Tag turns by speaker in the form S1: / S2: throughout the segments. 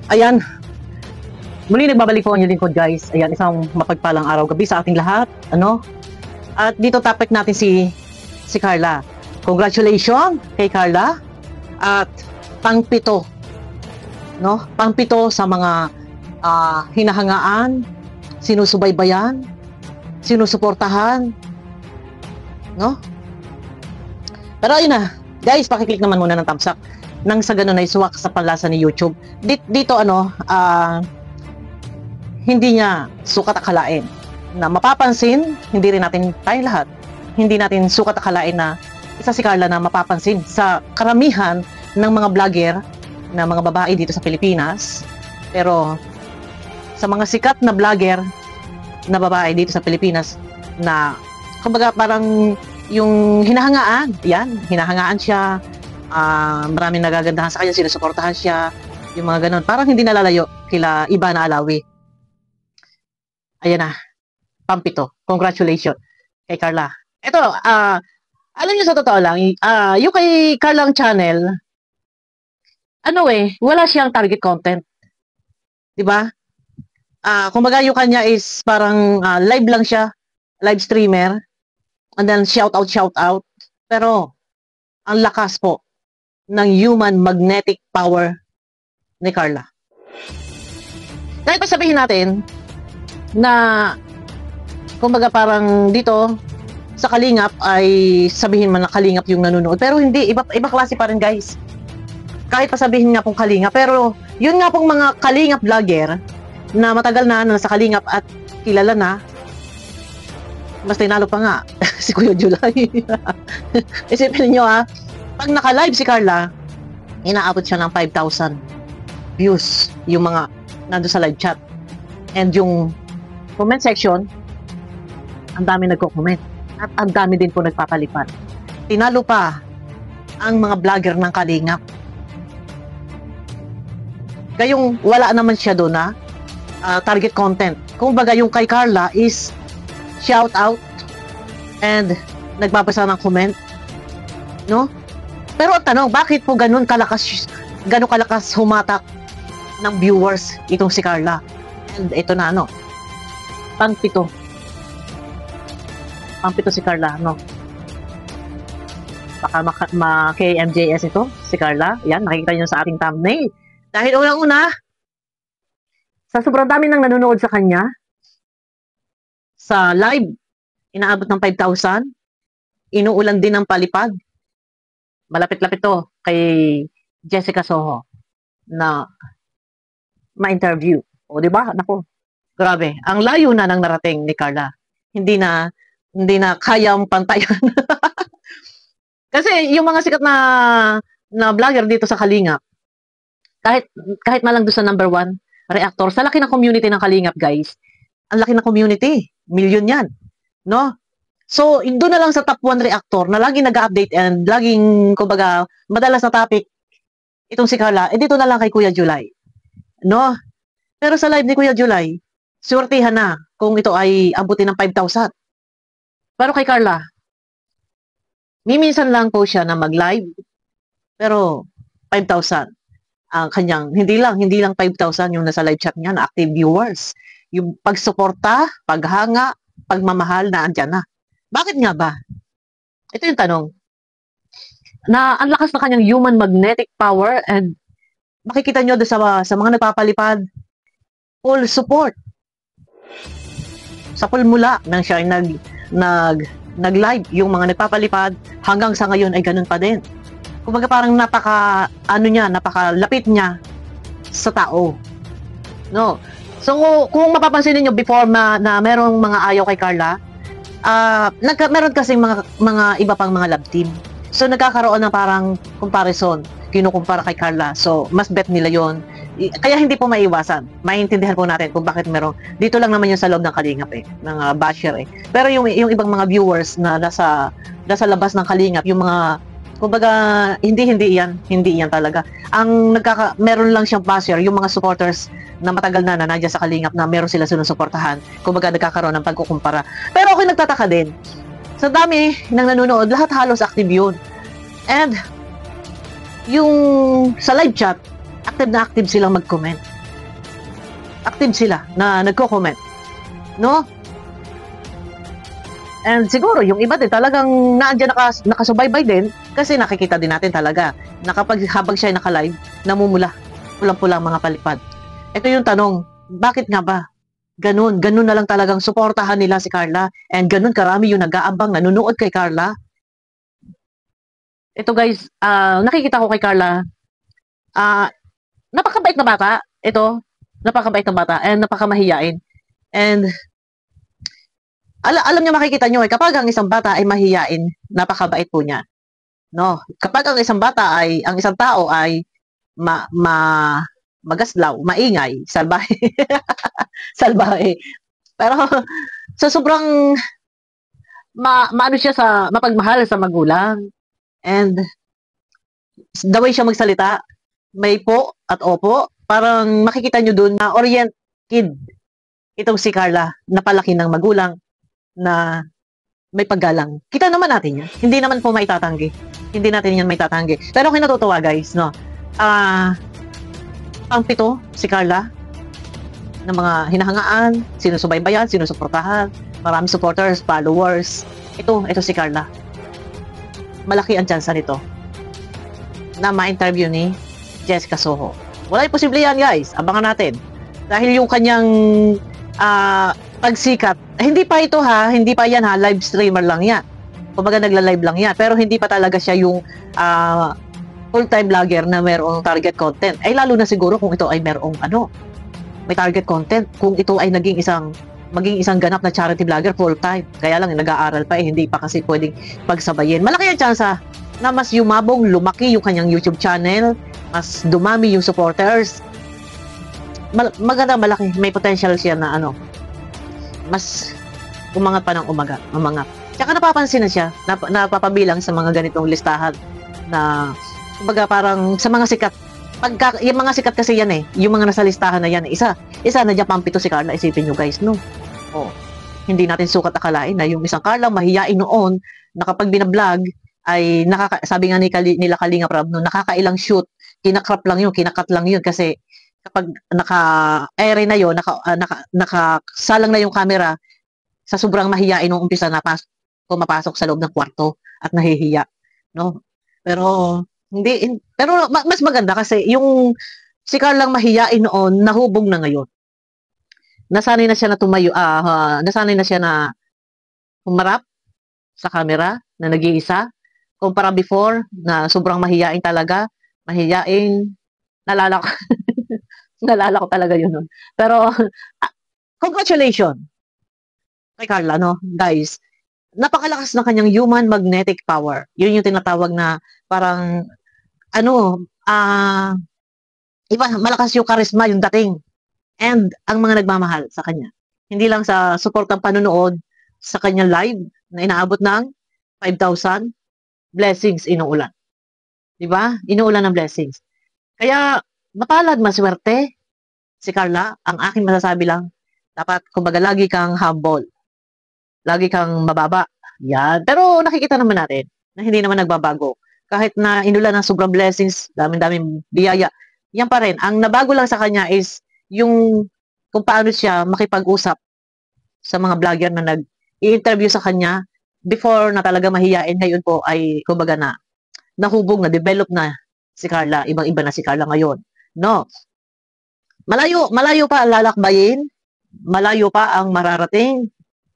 S1: Ayan, muli nagbabalik po ang inyong lingkod, guys. Ayan, isang mapagpalang araw gabi sa ating lahat. Ano? At dito topic natin si Carla. Congratulations kay Carla. At pangpito, no? Pangpito sa mga hinahangaan, sinusubaybayan, sinusuportahan, no? Pero ayun na, guys, pakiclick naman muna ng thumbs up nang sa ganun ay suwak sa panlasa ni YouTube. Dito hindi niya sukat akalain na mapapansin, hindi rin natin tayo lahat, hindi natin sukat akalain na isa si Carla na mapapansin sa karamihan ng mga vlogger na mga babae dito sa Pilipinas. Pero sa mga sikat na vlogger na babae dito sa Pilipinas na kumbaga parang yung hinahangaan, yan, hinahangaan siya, maraming nagagandahan sa kanya, sinusuportahan siya, yung mga ganun. Parang hindi nalalayo kila Ivana Alawi. Ayan na, pampito. Congratulations kay Carla. Ito, alam niyo sa totoo lang, yung kay Carlang channel, wala siyang target content. 'Di ba? Kumbaga yung kanya is parang live lang siya, live streamer, and then shout out. Pero ang lakas po ng human magnetic power ni Carla. Dahil pa sabihin natin na kumbaga parang dito sa Kalingap ay sabihin man na Kalingap yung nanonood, pero hindi, iba klase pa rin, guys. Kahit pa sabihin nga pong Kalingap, pero yun nga pong mga Kalingap vlogger na matagal na nasa Kalingap at kilala na, mas tinalo pa nga si Kuya July. Isipin niyo pag naka-live si Carla, inaabot siya ng 5,000 views yung mga nando sa live chat. And yung comment section, ang dami nagko-comment at ang dami din po nagpapalipad. Tinalo pa ang mga vlogger ng Kalingap. Gayong wala naman siya doon na target content. Kung baga yung kay Carla is shout out and nagbabasa ng comment, no? Pero ang tanong, bakit po ganun kalakas humatak ng viewers itong si Carla? And ito na pangpito si Carla, no? Baka KMJS ito, si Carla. Yan, nakikita niyo sa ating thumbnail. Dahil unang-una, sa sobrang dami ng nanonood sa kanya, sa live, inaabot ng 5,000, inuulan din ng palipad. Malapit-lapit to kay Jessica Soho na ma-interview. O, di ba? Nako, grabe. Ang layo na ng narating ni Carla. Hindi na kayang pantayan. Kasi yung mga sikat na vlogger dito sa Kalingap, kahit malang doon sa number 1 reactor, sa laki ng community ng Kalingap, guys, ang laki ng community, million yan, no? So, doon na lang sa top 1 reactor na laging nag-update and laging, kumbaga, madalas na topic itong si Carla, dito na lang kay Kuya July, no? Pero sa live ni Kuya July, suwertihan na kung ito ay abutin ng 5,000. Pero kay Carla, minsan lang po siya na mag-live, pero 5,000 ang kanyang, hindi lang 5,000 yung nasa live chat niya na active viewers. Yung pagsuporta, paghanga, pagmamahal na andyan na. Bakit nga ba? Ito yung tanong. Na ang lakas na kanyang human magnetic power, and makikita nyo doon sa mga nagpapalipad, full support. Sa pulmula nang siya ay nag-live, yung mga nagpapalipad hanggang sa ngayon ay ganun pa din. Kumbaga parang napakalapit niya sa tao. No. So kung mapapansin niyo before na merong mga ayaw kay Carla, meron kasi mga iba pang mga love team. So nagkakaroon ng parang comparison, kinukumpara kay Carla. So mas bet nila yon. Kaya hindi po maiwasan. Maintindihan po natin kung bakit meron. Dito lang naman yung sa loob ng Kalingap ng basher Pero yung ibang mga viewers na nasa labas ng Kalingap, yung mga kumbaga hindi yan talaga. Meron lang siyang basher, yung mga supporters na matagal na nandiyan sa Kalingap na meron sila sinusuportahan. Kumbaga nagkakaroon ng pagkukumpara. Pero ako nagtataka din. Sa dami ng nanonood, lahat halos active yun. And yung sa live chat, active na active silang mag-comment. active sila na nagko-comment, no? And siguro yung iba din talagang naandyan nakasubaybay din kasi nakikita din natin talaga na kapag habang siya naka-live, namumula, pulang-pulang mga palipad. Ito yung tanong, bakit nga ba? Ganun na lang talagang suportahan nila si Carla and ganun karami yung nag-aambang nanonood kay Carla. Ito guys, nakikita ko kay Carla, napakabait na bata. Ito, napakabait na bata and napakamahiyain. And alam niyo, makikita niyo kapag ang isang bata ay mahiyain, napakabait po niya. No, kapag ang isang tao ay magaslaw, maingay, salbahe. Salbahe. Pero sa sobrang maano siya sa mapagmahal sa magulang. And the way siya magsalita, may po at opo, parang makikita niyo doon na orient kid itong si Carla, napalaki ng magulang na may paggalang. Kita naman natin yan. Hindi naman po maitatanggi. Hindi natin yan maitatanggi. Pero kinatutuwa guys, no? Pang-pito si Carla ng mga hinahangaan, sinusubaybayan, sinusuportahan, marami supporters, followers. Ito si Carla. Malaki ang tsansa nito na ma-interview ni Jessica Soho. Wala yung posible yan guys. Abangan natin. Dahil yung kanyang pagsikat, hindi pa ito hindi pa yan live streamer lang yan. Kumbaga nagla-live lang yan. Pero hindi pa talaga siya yung full-time vlogger na mayroong target content. Ay lalo na siguro kung ito ay mayroong may target content. Kung ito ay maging isang ganap na charity vlogger full-time. Kaya lang nag-aaral pa hindi pa kasi pwedeng pagsabayin. Malaki ang tsansa na mas yumabong, lumaki yung kanyang YouTube channel, mas dumami yung supporters. Maganda, malaki, may potential siya na mas umangat pa ng umangat. Tsaka napapansin na siya, napapabilang sa mga ganitong listahan na, kumbaga parang sa mga sikat, yung mga sikat kasi yan yung mga nasa listahan na yan, isa na dyan pang-pito si Carla, isipin nyo guys, no? Hindi natin sukat akalain na yung isang Carla mahiyain noon, na kapag binablog, ay sabi nga nila Kalinga Prab, no, nakakailang shoot, kinakrap lang yun, kinakat lang yun, kasi kapag naka-air na yun, nakasalang na yung camera, sa sobrang mahiyain nung umpisa na pumapasok sa loob ng kwarto at nahihiya, no? Pero mas maganda kasi yung si Carlang mahiyain noon, nahubog na ngayon. Nasanay na siya na tumayo, nasanay na siya na humarap sa camera na nag-iisa. Kumpara before na sobrang mahiyain talaga, nalala ko talaga yun nun. Pero, congratulations kay Carla, no? Guys, napakalakas ng kanyang human magnetic power. Yun yung tinatawag na parang, malakas yung charisma, yung dating. And, ang mga nagmamahal sa kanya. Hindi lang sa support ng panunood sa kanyang live na inaabot ng 5,000 blessings inuulan. Diba? Inuulan ng blessings. Kaya, mapalad, maswerte si Carla. Ang aking masasabi lang, dapat, kumbaga, lagi kang humble. Lagi kang mababa. Yan. Pero nakikita naman natin na hindi naman nagbabago. Kahit na inulan ng sobrang blessings, daming biyaya, yan pa rin. Ang nabago lang sa kanya is yung kung paano siya makipag-usap sa mga vlogger na nag-i-interview sa kanya before na talaga mahiyain. Ngayon po ay, kumbaga nahubog na, develop na si Carla. Ibang-iba na si Carla ngayon. No. Malayo pa ang lalakbayin. Malayo pa ang mararating.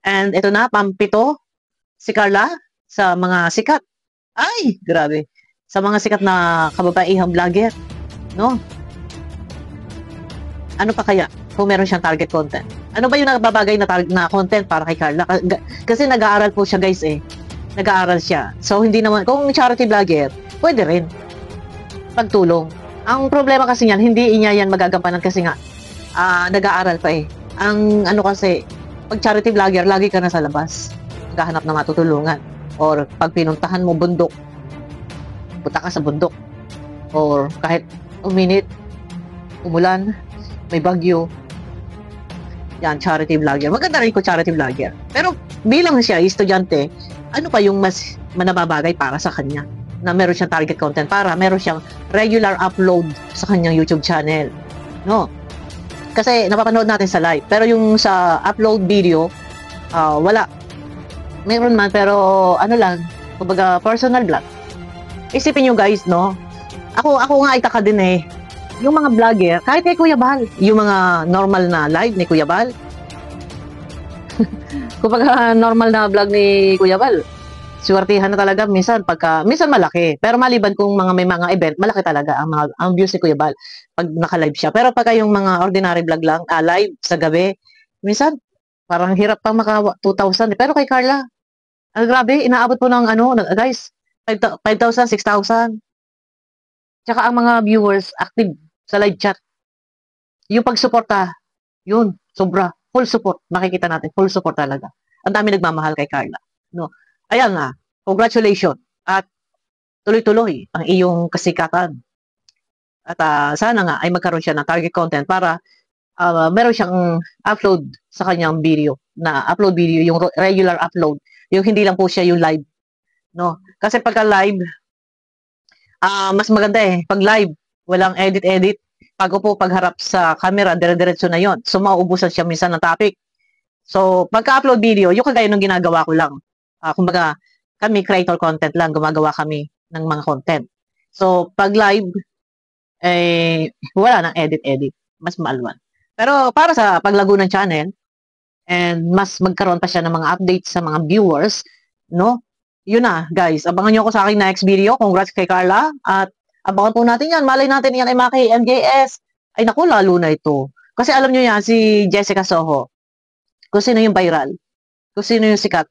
S1: And ito na, pang-pito, si Carla sa mga sikat. Ay, grabe. Sa mga sikat na kababaihang vlogger. No? Ano pa kaya kung meron siyang target content? Ano ba yung nababagay na content para kay Carla? Kasi nag-aaral po siya guys Nag-aaral siya. So, hindi naman, kung charity vlogger, pwede rin. Pagtulong. Ang problema kasi niyan, hindi niya yan magagampanan kasi nga, nag-aaral pa Ang kasi, pag charity vlogger, lagi ka na sa labas. Naghahanap ng matutulungan. Or pag pinuntahan mo bundok, punta ka sa bundok. Or kahit uminit, umulan, may bagyo. Yan, charity vlogger. Maganda rin ko charity vlogger. Pero bilang siya, estudyante, ano pa yung mas manababagay para sa kanya? Na meron siyang target content para meron siyang regular upload sa kanyang YouTube channel. No? Kasi napapanood natin sa live. Pero yung sa upload video, wala. Meron man, pero ano lang, kumbaga personal vlog. Isipin nyo guys, no? Ako nga itaka din eh. Yung mga vlogger, kahit kay Kuya Bal, yung mga normal na live ni Kuya Bal, kumbaga normal na vlog ni Kuya Bal, swertihan na talaga minsan minsan malaki. Pero maliban kung may mga event, malaki talaga ang views ni Kuya Bal pag naka-live siya. Pero pagka yung mga ordinary vlog lang, live sa gabi, minsan parang hirap pang maka 2,000. Pero kay Carla, grabe, inaabot po ng guys, 5,000, 6,000. Tsaka ang mga viewers active sa live chat. Yung pagsuporta, yun, sobra. Full support. Makikita natin, full support talaga. Ang dami nagmamahal kay Carla. No? Ayan nga, congratulations. At tuloy-tuloy ang iyong kasikatan. At sana nga ay magkaroon siya ng target content para meron siyang upload sa kanyang video. Na upload video, yung regular upload. Yung hindi lang po siya yung live. No? Kasi pagka live, mas maganda eh. Pag live, walang edit-edit. Pagharap sa camera, dire-diretso na yon. So, mauubusan siya minsan ng topic. So, pagka-upload video, yung kagaya nung ginagawa ko lang. Kumbaga, kami creator content lang, gumagawa kami ng mga content. So, pag live, wala nang edit-edit. Mas maalwan. Pero para sa paglago ng channel, and mas magkaroon pa siya ng mga updates sa mga viewers, no? Yun na, guys. Abangan nyo ako sa aking next video. Congrats kay Carla. At abangan po natin yan. Malay natin yan ay mga kay MJS. Ay naku, lalo na ito. Kasi alam nyo yan, si Jessica Soho, kung sino yung viral, kung sino yung sikat,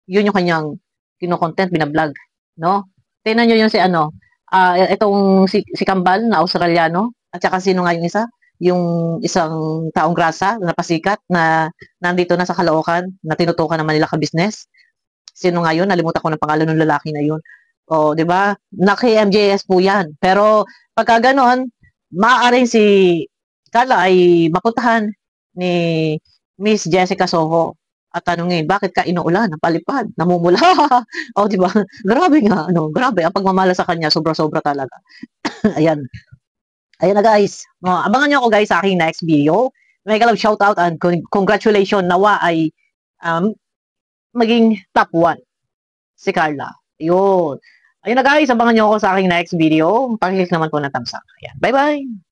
S1: yun yung kanyang kino-content, binablog. No? Tingnan nyo yung itong si Kambal na Australiano, at saka sino nga yung isa? Yung isang taong grasa na pasikat na nandito na sa Caloocan, na tinutukan naman nila ka-business. Sino nga yun? Nalimutan ko ng pangalan ng lalaki na yun. O, di ba? Naki-MJS po yan. Pero, pagka ganon, maaaring si Carla ay mapuntahan ni Miss Jessica Soho at tanungin, bakit ka inuulan? Napalipad, namumula. O, di ba? Grabe nga, grabe. Ang pagmamala sa kanya, sobra-sobra talaga. Ayan. Ayan na guys. Abangan nyo ako guys sa aking next video. Mega love shoutout and congratulations. Nawa ay maging top 1 si Carla. Yun. Ayun na guys, abangan nyo ako sa aking next video. Pakiclick naman po ng thumbs up. Ayan. Bye-bye!